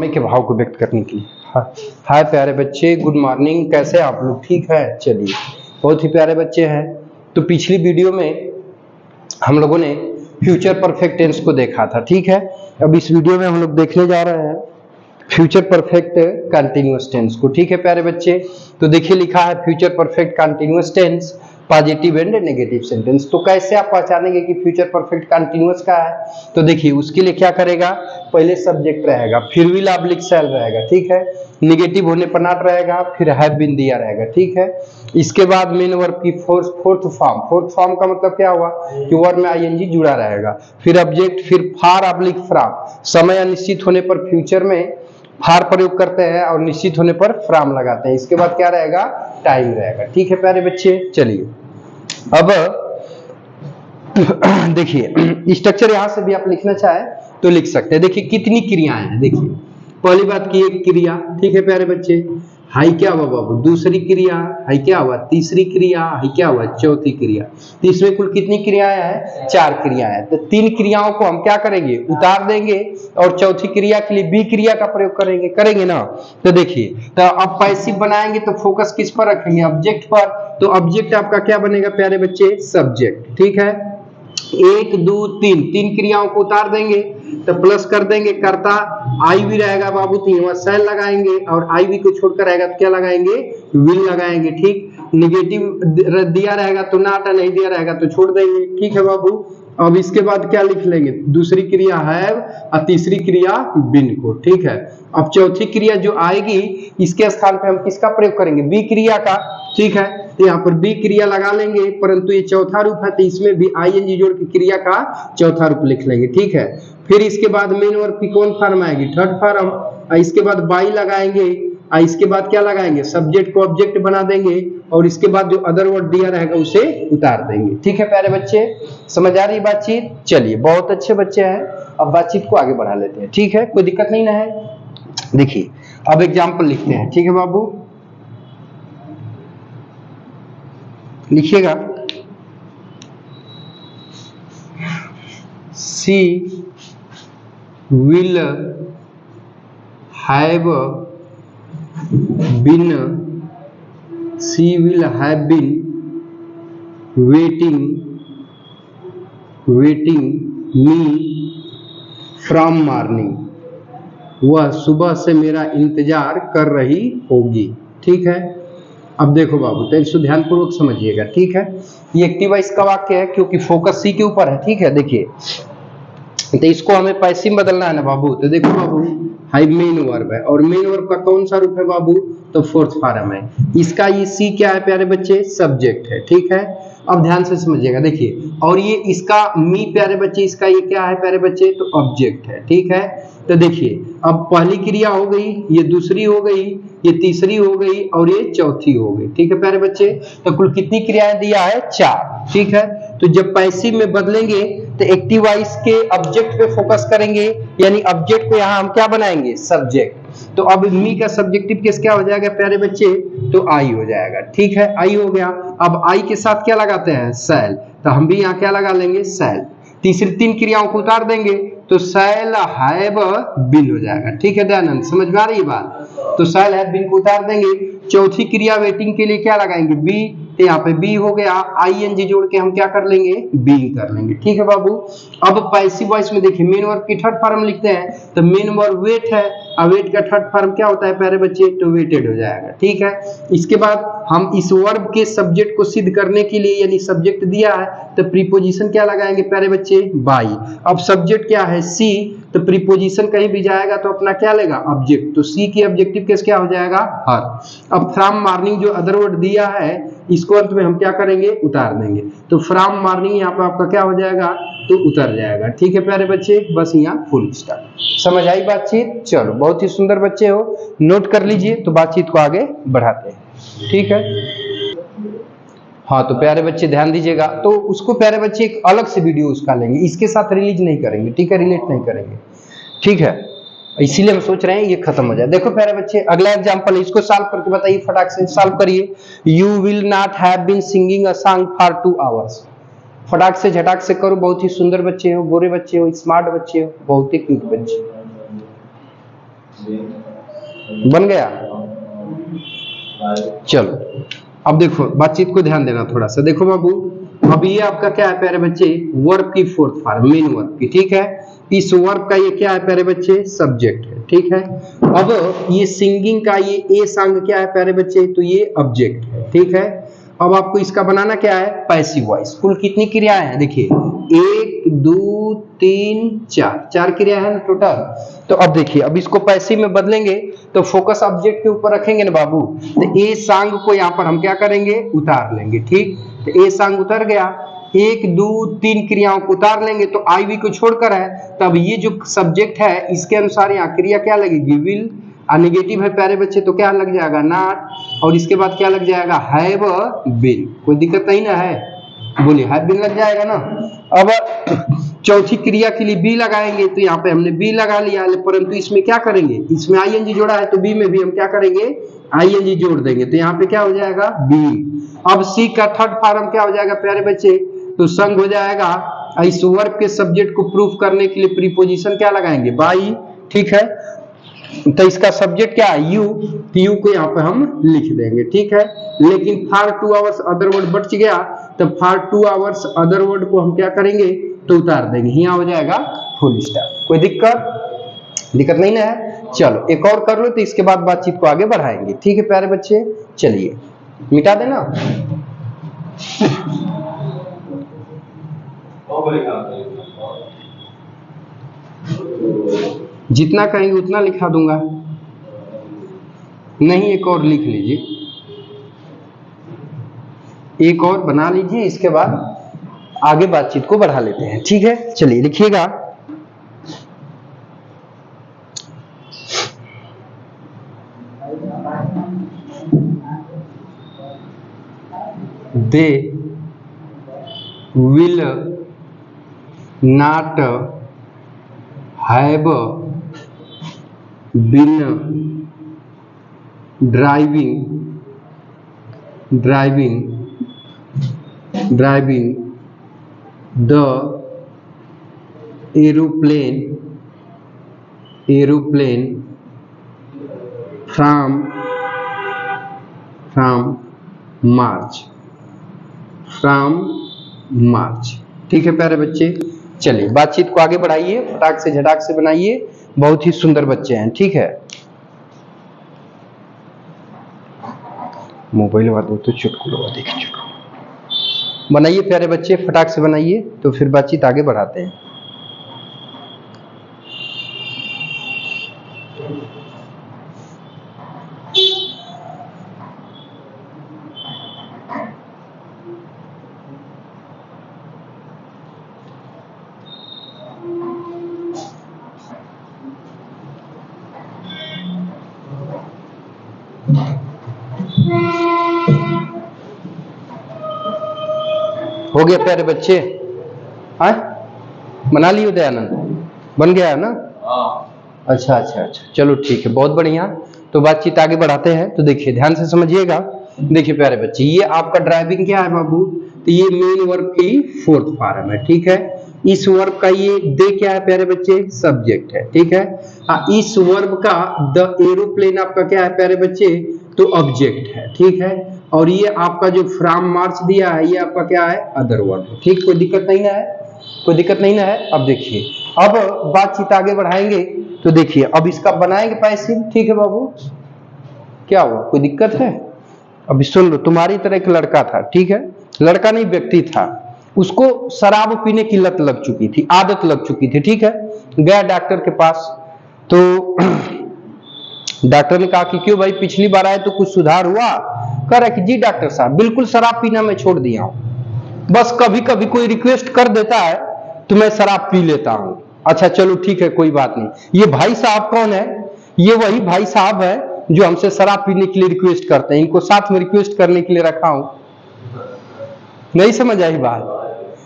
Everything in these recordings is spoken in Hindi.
समय के भाव को व्यक्त करने के लिए। हाय प्यारे बच्चे, गुड मॉर्निंग। कैसे आप लोग? ठीक है, चलिए, बहुत ही प्यारे बच्चे हैं। तो पिछली वीडियो में हम लोगों ने फ्यूचर परफेक्ट टेंस को देखा था, ठीक है। अब इस वीडियो में हम लोग देखने जा रहे हैं फ्यूचर परफेक्ट कंटिन्यूअस टेंस को, ठीक है प्यारे बच्चे। तो देखिए लिखा है future perfect continuous tense positive and negative sentence. तो कैसे आप पहचानेंगे कि फ्यूचर परफेक्ट कंटिन्यूअस का है? तो देखिए उसके लिए क्या करेगा, पहले सब्जेक्ट रहेगा, फिर विल ऑब्लिक शैल रहेगा, ठीक है। नेगेटिव होने पर नॉट रहेगा, फिर हैव बीन दिया रहेगा, ठीक है। इसके बाद मेन वर्ब की फोर्थ फॉर्म का मतलब क्या हुआ कि वर्ब में आईएनजी जुड़ा रहेगा, फिर ऑब्जेक्ट, फिर फार ऑब्लिक फ्रॉम। समय अनिश्चित होने पर फ्यूचर में फार प्रयोग करते हैं और निश्चित होने पर फ्रॉम लगाते हैं। इसके बाद क्या रहेगा, टाइम रहेगा, ठीक है प्यारे बच्चे। चलिए अब देखिए स्ट्रक्चर यहां से भी आप लिखना चाहे तो लिख सकते हैं। देखिए कितनी क्रियाएं हैं। देखिए पहली बात की एक क्रिया, ठीक है प्यारे बच्चे। हाई क्या हुआ बाबू, दूसरी क्रिया। हाई क्या हुआ, तीसरी क्रिया। हाई क्या हुआ, चौथी क्रिया। तो इसमें कुल कितनी क्रियाएं हैं, 4 क्रियाएं हैं। तो 3 क्रियाओं को हम क्या करेंगे, उतार देंगे और चौथी क्रिया के लिए बी क्रिया का प्रयोग करेंगे ना। तो देखिए, तो अब पैसिव बनाएंगे तो फोकस किस पर रखेंगे, ऑब्जेक्ट पर। तो ऑब्जेक्ट आपका क्या बनेगा प्यारे बच्चे, सब्जेक्ट, ठीक है। 1 2 3 क्रियाओं को उतार देंगे तो प्लस कर देंगे कर्ता, आई भी रहेगा बाबू, तो सेल लगाएंगे और आई भी को छोड़कर रहेगा तो क्या लगाएंगे, विल लगाएंगे, ठीक। नेगेटिव दिया रहेगा तो नॉट, नहीं दिया रहेगा तो छोड़ देंगे, ठीक है बाबू। अब इसके बाद क्या लिख लेंगे, दूसरी क्रिया हैव और तीसरी क्रिया बीन को, ठीक है। अब चौथी क्रिया जो आएगी इसके स्थान पे हम किसका प्रयोग करेंगे, बी क्रिया का, ठीक है। तो यहाँ पर बी क्रिया लगा लेंगे, परंतु ये चौथा रूप है तो इसमें भी आईएनजी जोड़ के क्रिया का चौथा रूप लिख लेंगे, ठीक है। फिर इसके बाद मेन वर्ब की कौन फॉर्म आएगी, थर्ड फॉर्म। इसके बाद बाई लगाएंगे, इसके बाद क्या लगाएंगे, सब्जेक्ट को ऑब्जेक्ट बना देंगे और इसके बाद जो अदर वर्ड दिया रहेगा उसे उतार देंगे, ठीक है प्यारे बच्चे। समझ आ रही बातचीत? चलिए बहुत अच्छे बच्चे हैं, अब बातचीत को आगे बढ़ा लेते हैं, ठीक है, कोई दिक्कत नहीं ना है। देखिए अब एग्जाम्पल लिखते हैं, ठीक है बाबू, लिखिएगा। She will have been, she will have been waiting me from morning. वह सुबह से मेरा इंतजार कर रही होगी, ठीक है। अब देखो बाबू, तो इसको ध्यानपूर्वक समझिएगा, ठीक है। ये एक्टिव वॉइस का वाक्य है क्योंकि फोकस सी के ऊपर है, ठीक है। देखिए तो इसको हमें पैसिव बदलना है ना बाबू। तो देखो बाबू, हाई मेन वर्ब है और मेन वर्ब का कौन सा रूप है बाबू, तो फोर्थ फॉर्म है। इसका ये सी क्या है प्यारे बच्चे, सब्जेक्ट है, ठीक है। अब ध्यान से समझिएगा, देखिए, और ये इसका मी प्यारे बच्चे, इसका ये क्या है प्यारे बच्चे, तो ऑब्जेक्ट है, ठीक है। तो देखिए अब पहली क्रिया हो गई, ये दूसरी हो गई, ये तीसरी हो गई और ये चौथी हो गई, ठीक है प्यारे बच्चे। तो कुल कितनी क्रियाएं दिया है, 4, ठीक है। तो जब पैसिव में बदलेंगे तो एक्टिव वॉइस के ऑब्जेक्ट पे फोकस करेंगे, यानी ऑब्जेक्ट को यहाँ हम क्या बनाएंगे, सब्जेक्ट। तो अब मी का सब्जेक्टिव केस क्या हो जाएगा प्यारे बच्चे, तो आई हो जाएगा, ठीक है, आई हो गया। अब आई के साथ क्या लगाते हैं, शैल, तो हम भी यहाँ क्या लगा लेंगे, शैल। तीसरी 3 क्रियाओं को उतार देंगे तो शैल हैव बीन हो जाएगा, ठीक है दयानंद, समझ में आ रही है बात। तो शैल हैव बीन को उतार देंगे। चौथी क्रिया वेटिंग के लिए क्या लगाएंगे, बी, तो यहाँ पे बी हो गया, आईएनजी जोड़ के हम क्या कर लेंगे, बीइंग कर लेंगे, ठीक है बाबू। अब पैसिव वॉइस में देखिए मेन वर्ब की थर्ड फॉर्म लिखते हैं, तो मेन वर्ब वेट है और वेट का थर्ड फॉर्म क्या होता है प्यारे बच्चे, तो वेटेड हो जाएगा, ठीक है। इसके बाद हम इस वर्ब के सब्जेक्ट को सिद्ध करने के लिए, यानी सब्जेक्ट दिया है तो प्रीपोजिशन क्या लगाएंगे प्यारे बच्चे, बाई। अब सब्जेक्ट क्या है, सी, तो प्रीपोजिशन कहीं भी जाएगा तो अपना क्या लेगा, ऑब्जेक्ट। तो सी की ऑब्जेक्टिव केस क्या हो जाएगा, हर। अब फ्रॉम मॉर्निंग जो अदर वर्ड दिया है इसको अंत में हम क्या करेंगे, उतार देंगे। तो फ्रॉम मॉर्निंग यहाँ पे आपका क्या हो जाएगा, तो उतर जाएगा, ठीक है प्यारे बच्चे। बस यहाँ फुल स्टॉप। समझ आई बातचीत? चलो बहुत ही सुंदर बच्चे हो, नोट कर लीजिए तो बातचीत को आगे बढ़ाते हैं, ठीक है। हाँ तो प्यारे बच्चे ध्यान दीजिएगा, तो उसको प्यारे बच्चे एक अलग से वीडियो उसका लेंगे, इसके साथ रिलीज नहीं करेंगे, ठीक है, रिलेट नहीं करेंगे, ठीक है। इसीलिए हम सोच रहे हैं ये खत्म हो जाए। देखो प्यारे बच्चे अगला एग्जांपल है, इसको सॉल्व करके बताइए, फटाक से सॉल्व करिए। You will not have been singing a song for 2 hours. फटाक से झटाक से करो, बहुत ही सुंदर बच्चे हो, गोरे बच्चे हो, स्मार्ट बच्चे हो, बहुत ही क्यूट बच्चे। बन गया। चलो अब देखो बातचीत को ध्यान देना थोड़ा सा। देखो बाबू, अब ये आपका क्या है प्यारे बच्चे, वर्ब की फोर्थ फॉर्म, मेन वर्ब की, ठीक है। इस वर्ब का ये क्या है प्यारे बच्चे, सब्जेक्ट है, ठीक है। अब ये सिंगिंग का ये ए सॉन्ग क्या है प्यारे बच्चे, तो ये ऑब्जेक्ट है, ठीक है। अब आपको इसका बनाना क्या है, पैसिव वॉइस। कुल कितनी क्रियाएं हैं, देखिए 1 2 3 4, 4 क्रिया है ना टोटल। तो अब देखिए, अब इसको पैसिव में बदलेंगे तो फोकस ऑब्जेक्ट के ऊपर रखेंगे ना बाबू, तो ए सॉन्ग को यहाँ पर हम क्या करेंगे, उतार लेंगे, ठीक। तो ए सॉन्ग उतर गया, 1 2 3 क्रियाओं को उतार लेंगे तो आई वी को छोड़कर है। तब ये जो सब्जेक्ट है इसके अनुसार यहाँ क्रिया क्या लगेगी, विल। नेगेटिव है प्यारे बच्चे तो क्या लग जाएगा, नॉट। और इसके बाद क्या लग जाएगा, हैव बीन। कोई दिक्कत नहीं ना है, बोलिए हैव बीन लग जाएगा ना। अब चौथी क्रिया के लिए बी लगाएंगे तो यहाँ पे हमने बी लगा लिया, परंतु इसमें क्या करेंगे, इसमें आईएनजी जोड़ा है तो बी में भी हम क्या करेंगे, आईएनजी जोड़ देंगे, तो यहाँ पे क्या हो जाएगा, बी। अब सी का थर्ड फॉर्म क्या हो जाएगा प्यारे बच्चे, तो संग हो जाएगा। इस वर्ब के सब्जेक्ट को प्रूफ करने के लिए प्रीपोजिशन क्या लगाएंगे, बाई, ठीक है। तो इसका सब्जेक्ट क्या है, यू, तो यू को यहाँ पे हम लिख देंगे, ठीक है। लेकिन फॉर 2 आवर्स अदर वर्ड बच गया, तो फॉर 2 आवर्स अदर वर्ड को हम क्या करेंगे, तो उतार देंगे, यहाँ हो जाएगा फुल स्टॉप। कोई दिक्कत नहीं ना है। चलो एक और कर लो तो इसके बाद बातचीत को आगे बढ़ाएंगे, ठीक है प्यारे बच्चे। चलिए मिटा देना। जितना कहेंगे उतना लिखा दूंगा, नहीं एक और लिख लीजिए, एक और बना लीजिए, इसके बाद आगे बातचीत को बढ़ा लेते हैं, ठीक है। चलिए लिखिएगा, they will not have been driving the aeroplane from March, ठीक है प्यारे बच्चे। चलिए बातचीत को आगे बढ़ाइए, फटाक से झटाक से बनाइए, बहुत ही सुंदर बच्चे हैं, ठीक है। मोबाइल वालों तो चुटकुलों देखिए, बनाइए प्यारे बच्चे, फटाक से बनाइए, तो फिर बातचीत आगे बढ़ाते हैं। हो गया प्यारे बच्चे, हाँ बना लियो दयानंद, बन गया है ना। अच्छा, चलो ठीक है, बहुत बढ़िया। तो बातचीत आगे बढ़ाते हैं, तो देखिए ध्यान से समझिएगा। देखिए प्यारे बच्चे, ये आपका ड्राइविंग क्या है बाबू, तो ये मेन वर्ब की फोर्थ फॉर्म है, ठीक है। इस वर्ब का ये दे क्या है प्यारे बच्चे, सब्जेक्ट है, ठीक है। इस वर्ब का द एरोप्लेन आपका क्या है प्यारे बच्चे, तो ऑब्जेक्ट है, ठीक है। और ये आपका जो फ्रॉम मार्च दिया है ये आपका क्या है, अदर वर्ड, ठीक। कोई दिक्कत नहीं ना है, अब देखिए, अब बातचीत आगे बढ़ाएंगे, तो देखिए अब इसका बनाएंगे पैसिव, ठीक है बाबू। क्या हुआ, कोई दिक्कत है? अभी सुन लो, तुम्हारी तरह एक लड़का था, ठीक है, लड़का नहीं व्यक्ति था, उसको शराब पीने की लत लग चुकी थी, आदत लग चुकी थी, ठीक है। गया डॉक्टर के पास, तो डॉक्टर ने कहा कि क्यों भाई, पिछली बार आए तो कुछ सुधार हुआ? कह रहा कि जी डॉक्टर साहब, बिल्कुल शराब पीना मैं छोड़ दिया हूं, बस कभी कभी कोई रिक्वेस्ट कर देता है तो मैं शराब पी लेता हूं। अच्छा चलो ठीक है, कोई बात नहीं। ये भाई साहब कौन है? ये वही भाई साहब है जो हमसे शराब पीने के लिए रिक्वेस्ट करते हैं, इनको साथ में रिक्वेस्ट करने के लिए रखा हूं। नहीं समझ आई बात?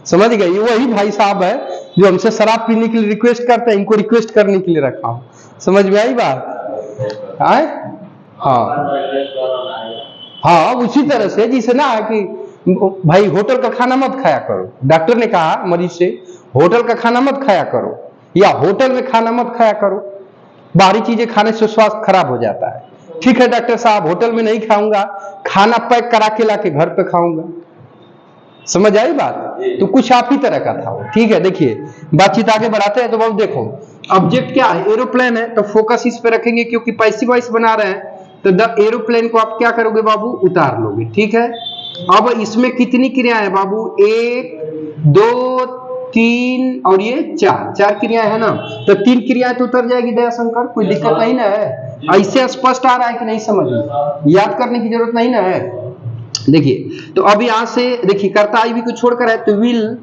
समझ गए? ये वही भाई साहब है जो हमसे शराब पीने के लिए रिक्वेस्ट करते हैं, इनको रिक्वेस्ट करने के लिए रखा हूं। समझ में आई बात? हाँ, उसी तरह से जिसे ना कि भाई होटल का खाना मत खाया करो, डॉक्टर ने कहा मरीज से होटल का खाना मत खाया करो, या होटल में खाना मत खाया करो, बाहरी चीजें खाने से स्वास्थ्य खराब हो जाता है। ठीक है डॉक्टर साहब, होटल में नहीं खाऊंगा, खाना पैक करा के लाके घर पे खाऊंगा। समझ आई बात? तो कुछ आप ही तरह का था वो। ठीक है, देखिए बातचीत आगे बढ़ाते हैं। तो बाबू देखो, ऑब्जेक्ट क्या है? एरोप्लेन है, तो फोकस इस पे रखेंगे क्योंकि पैसिव वॉइस बना रहे हैं। तो द एरोप्लेन को आप क्या करोगे बाबू? उतार लोगे। ठीक है, अब इसमें कितनी क्रियाएं हैं बाबू? 1 2 3 और ये 4 क्रियाएं है ना। तो 3 क्रियाएं तो उतर जाएगी दयाशंकर, कोई दिक्कत नहीं ना है? ऐसे स्पष्ट आ रहा है कि नहीं समझ में? याद करने की जरूरत नहीं ना है। देखिए, तो अब यहां से देखिए कर्ता आई भी को छोड़कर है तो विल,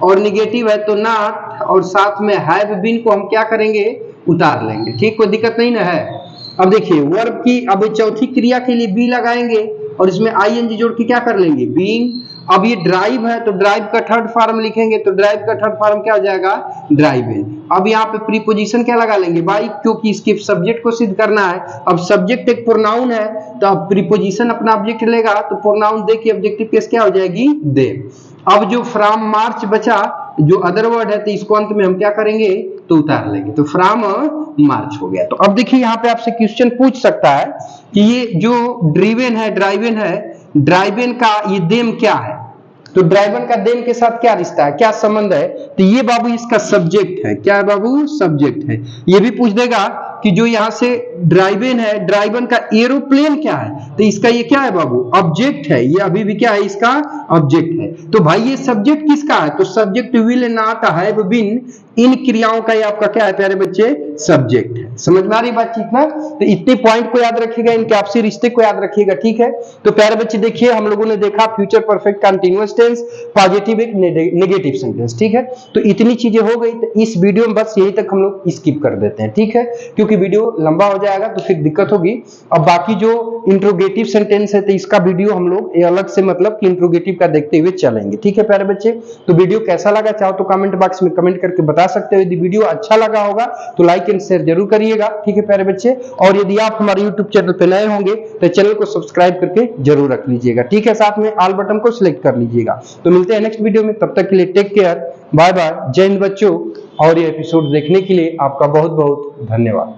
और निगेटिव है तो नॉट, और साथ में हैव बीन को हम क्या करेंगे? उतार लेंगे। ठीक, कोई दिक्कत नहीं ना है? अब देखिए वर्ब की अब चौथी क्रिया के लिए बी लगाएंगे और इसमें आईएनजी जोड़ के क्या कर लेंगे? बीइंग। अब ये ड्राइव है तो ड्राइव का थर्ड फॉर्म लिखेंगे, तो ड्राइव का थर्ड फॉर्म क्या हो जाएगा? ड्राइविंग। अब यहाँ पे प्रीपोजिशन क्या लगा लेंगे? बाई, क्योंकि इसके सब्जेक्ट को सिद्ध करना है। अब सब्जेक्ट एक प्रोनाउन है तो अब प्रीपोजिशन अपना ऑब्जेक्ट लेगा, तो प्रोनाउन दे के ऑब्जेक्टिव केस क्या हो जाएगी? दे। अब जो फ्रॉम मार्च बचा, जो अदर वर्ड है, तो इसको अंत में हम क्या करेंगे? तो उतार लेंगे, तो फ्रॉम मार्च हो गया। तो अब देखिए यहाँ पे आपसे क्वेश्चन पूछ सकता है कि ये जो ड्राइवन है, ड्राइवन का ये देम क्या है? तो ड्राइवन का देम के साथ क्या रिश्ता है, क्या संबंध है? तो ये बाबू इसका सब्जेक्ट है। क्या है बाबू? सब्जेक्ट है। ये भी पूछ देगा कि जो यहाँ से ड्राइवन है, ड्राइवन का एरोप्लेन क्या है? तो इसका ये क्या है बाबू? ऑब्जेक्ट है। ये अभी भी क्या है? इसका ऑब्जेक्ट है। तो भाई ये सब्जेक्ट किसका है? तो subject will not have been, इन क्रियाओं का ये आपका क्या है प्यारे बच्चे? सब्जेक्ट है। समझ में आ रही बातचीत ना? तो इतने पॉइंट को याद रखिएगा, इनके आपसी रिश्ते को याद रखिएगा। ठीक है, तो प्यारे बच्चे देखिए हम लोगों ने देखा future perfect continuous tense, positive एक नेगेटिव सेंटेंस। ठीक है, तो इतनी चीजें हो गई। तो इस वीडियो में बस यही तक हम लोग स्किप कर देते हैं। ठीक है, क्योंकि वीडियो लंबा हो जाएगा तो फिर दिक्कत होगी। अब बाकी जो इंट्रोगेटिव सेंटेंस है तो इसका वीडियो हम लोग अलग से मतलब कि इंट्रोगेटिव का देखते हुए चलेंगे। ठीक है प्यारे बच्चे, तो वीडियो कैसा लगा चाहो तो कमेंट बॉक्स में कमेंट करके बता सकते हो। यदि वीडियो अच्छा लगा होगा तो लाइक एंड शेयर जरूर करिएगा। ठीक है प्यारे बच्चे, और यदि आप हमारे यूट्यूब चैनल पर नए होंगे तो चैनल को सब्सक्राइब करके जरूर रख लीजिएगा। ठीक है, साथ में ऑल बटन को सिलेक्ट कर लीजिएगा। तो मिलते हैं नेक्स्ट वीडियो में, तब तक के लिए टेक केयर, बाय बाय, जय हिंद बच्चों। और ये एपिसोड देखने के लिए आपका बहुत बहुत धन्यवाद।